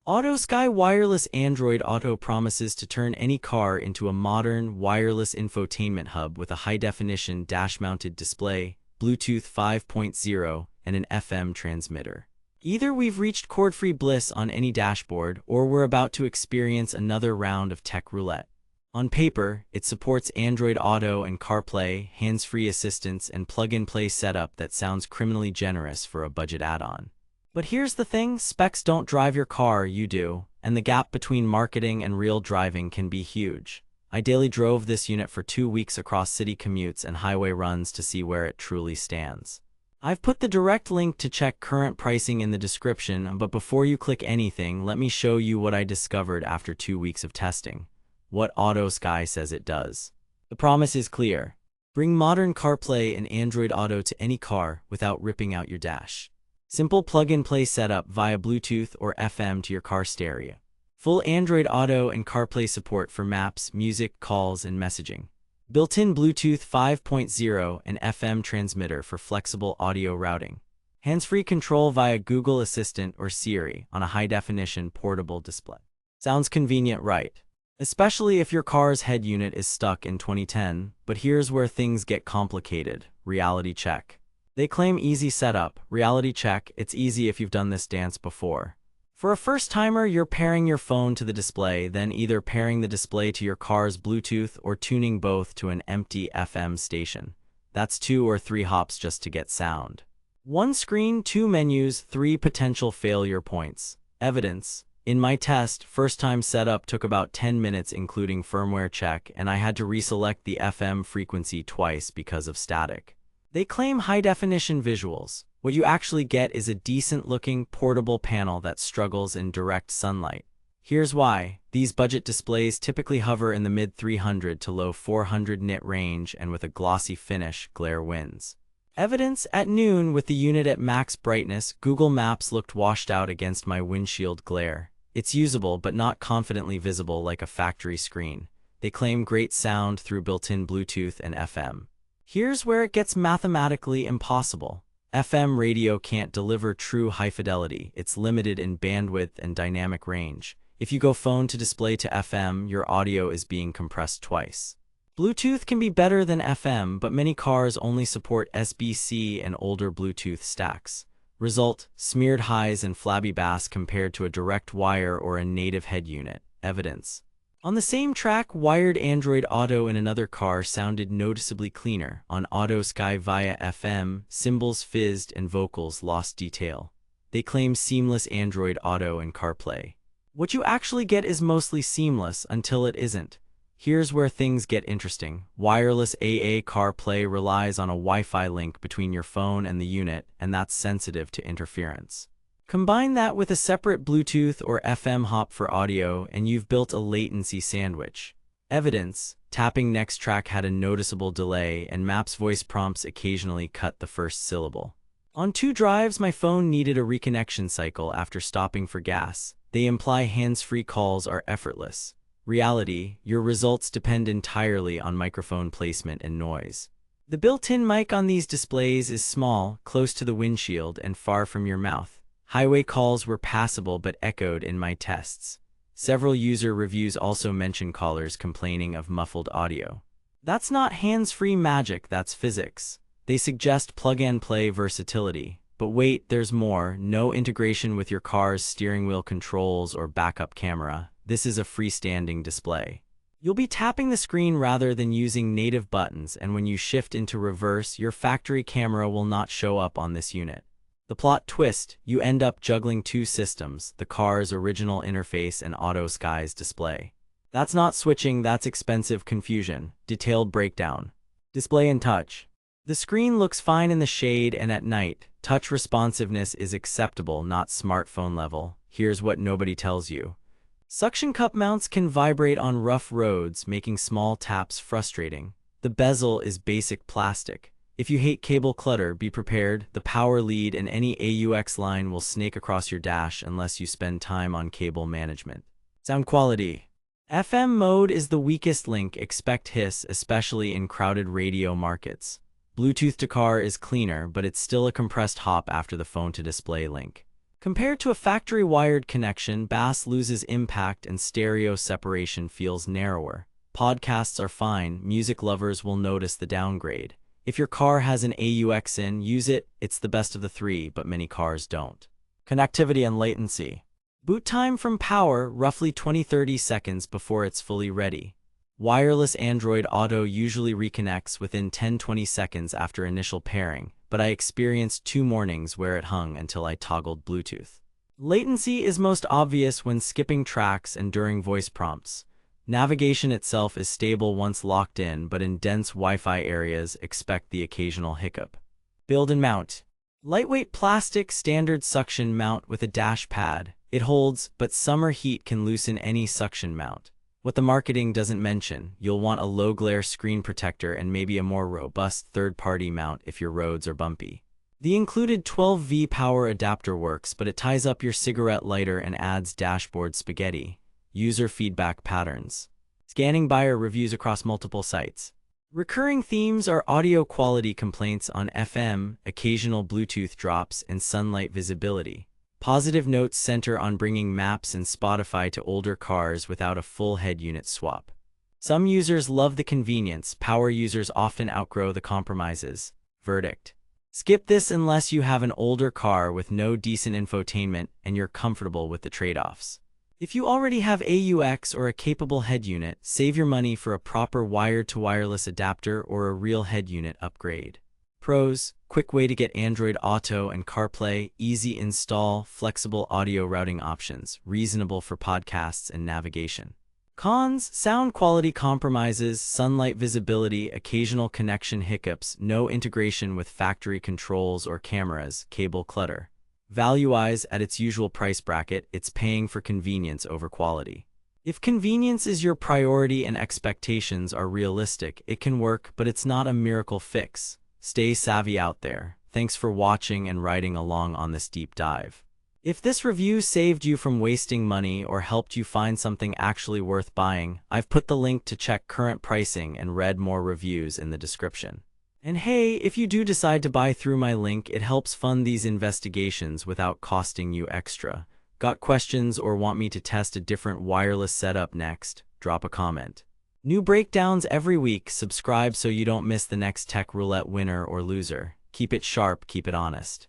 AutoSky Wireless Android Auto promises to turn any car into a modern, wireless infotainment hub with a high-definition dash-mounted display, Bluetooth 5.0, and an FM transmitter. Either we've reached cord-free bliss on any dashboard, or we're about to experience another round of tech roulette. On paper, it supports Android Auto and CarPlay, hands-free assistance, and plug-and-play setup that sounds criminally generous for a budget add-on. But here's the thing, specs don't drive your car, you do, and the gap between marketing and real driving can be huge. I daily drove this unit for 2 weeks across city commutes and highway runs to see where it truly stands. I've put the direct link to check current pricing in the description, but before you click anything, let me show you what I discovered after 2 weeks of testing. What AutoSky says it does. The promise is clear. Bring modern CarPlay and Android Auto to any car without ripping out your dash. Simple plug-and-play setup via Bluetooth or FM to your car stereo. Full Android Auto and CarPlay support for maps, music, calls, and messaging. Built-in Bluetooth 5.0 and FM transmitter for flexible audio routing. Hands-free control via Google Assistant or Siri on a high-definition portable display. Sounds convenient, right? Especially if your car's head unit is stuck in 2010, but here's where things get complicated. Reality check. They claim easy setup. Reality check, it's easy if you've done this dance before. For a first-timer, you're pairing your phone to the display, then either pairing the display to your car's Bluetooth or tuning both to an empty FM station. That's 2 or 3 hops just to get sound. 1 screen, 2 menus, 3 potential failure points. Evidence. In my test, first-time setup took about 10 minutes including firmware check, and I had to reselect the FM frequency twice because of static. They claim high-definition visuals. What you actually get is a decent-looking, portable panel that struggles in direct sunlight. Here's why. These budget displays typically hover in the mid-300 to low 400 nit range, and with a glossy finish, glare wins. Evidence: at noon, with the unit at max brightness, Google Maps looked washed out against my windshield glare. It's usable but not confidently visible like a factory screen. They claim great sound through built-in Bluetooth and FM. Here's where it gets mathematically impossible. FM radio can't deliver true high fidelity. It's limited in bandwidth and dynamic range. If you go phone to display to FM, your audio is being compressed twice. Bluetooth can be better than FM, but many cars only support SBC and older Bluetooth stacks. Result: smeared highs and flabby bass compared to a direct wire or a native head unit. Evidence. On the same track, wired Android Auto in another car sounded noticeably cleaner. On AutoSky via FM, cymbals fizzed and vocals lost detail. They claim seamless Android Auto and CarPlay. What you actually get is mostly seamless until it isn't. Here's where things get interesting. Wireless AA CarPlay relies on a Wi-Fi link between your phone and the unit, and that's sensitive to interference. Combine that with a separate Bluetooth or FM hop for audio, and you've built a latency sandwich. Evidence: tapping next track had a noticeable delay, and Maps voice prompts occasionally cut the first syllable. On 2 drives, my phone needed a reconnection cycle after stopping for gas. They imply hands-free calls are effortless. Reality: your results depend entirely on microphone placement and noise. The built-in mic on these displays is small, close to the windshield, and far from your mouth. Highway calls were passable but echoed in my tests. Several user reviews also mention callers complaining of muffled audio. That's not hands-free magic, that's physics. They suggest plug-and-play versatility. But wait, there's more. No integration with your car's steering wheel controls or backup camera. This is a freestanding display. You'll be tapping the screen rather than using native buttons, and when you shift into reverse, your factory camera will not show up on this unit. The plot twist: you end up juggling 2 systems, the car's original interface and AutoSky's display. That's not switching, that's expensive confusion. Detailed breakdown. Display and touch. The screen looks fine in the shade and at night. Touch responsiveness is acceptable, not smartphone level. Here's what nobody tells you. Suction cup mounts can vibrate on rough roads, making small taps frustrating. The bezel is basic plastic. If you hate cable clutter, be prepared. The power lead and any AUX line will snake across your dash unless you spend time on cable management. Sound quality. FM mode is the weakest link. Expect hiss, especially in crowded radio markets. Bluetooth to car is cleaner, but it's still a compressed hop after the phone to display link. Compared to a factory-wired connection, bass loses impact and stereo separation feels narrower. Podcasts are fine, music lovers will notice the downgrade. If your car has an AUX in, use it, it's the best of the three, but many cars don't. Connectivity and latency. Boot time from power, roughly 20-30 seconds before it's fully ready. Wireless Android Auto usually reconnects within 10-20 seconds after initial pairing, but I experienced 2 mornings where it hung until I toggled Bluetooth. Latency is most obvious when skipping tracks and during voice prompts. Navigation itself is stable once locked in, but in dense Wi-Fi areas, expect the occasional hiccup. Build and mount. Lightweight plastic standard suction mount with a dash pad. It holds, but summer heat can loosen any suction mount. What the marketing doesn't mention, you'll want a low-glare screen protector and maybe a more robust third-party mount if your roads are bumpy. The included 12V power adapter works, but it ties up your cigarette lighter and adds dashboard spaghetti. User feedback patterns. Scanning buyer reviews across multiple sites. Recurring themes are audio quality complaints on FM, occasional Bluetooth drops, and sunlight visibility. Positive notes center on bringing Maps and Spotify to older cars without a full head unit swap. Some users love the convenience, power users often outgrow the compromises. Verdict. Skip this unless you have an older car with no decent infotainment and you're comfortable with the trade-offs. If you already have AUX or a capable head unit, save your money for a proper wired-to-wireless adapter or a real head unit upgrade. Pros: quick way to get Android Auto and CarPlay, easy install, flexible audio routing options, reasonable for podcasts and navigation. Cons: sound quality compromises, sunlight visibility, occasional connection hiccups, no integration with factory controls or cameras, cable clutter. Value-wise, at its usual price bracket, it's paying for convenience over quality. If convenience is your priority and expectations are realistic, it can work, but it's not a miracle fix. Stay savvy out there. Thanks for watching and riding along on this deep dive. If this review saved you from wasting money or helped you find something actually worth buying, I've put the link to check current pricing and read more reviews in the description. And hey, if you do decide to buy through my link, it helps fund these investigations without costing you extra. Got questions or want me to test a different wireless setup next? Drop a comment. New breakdowns every week. Subscribe so you don't miss the next tech roulette winner or loser. Keep it sharp, keep it honest.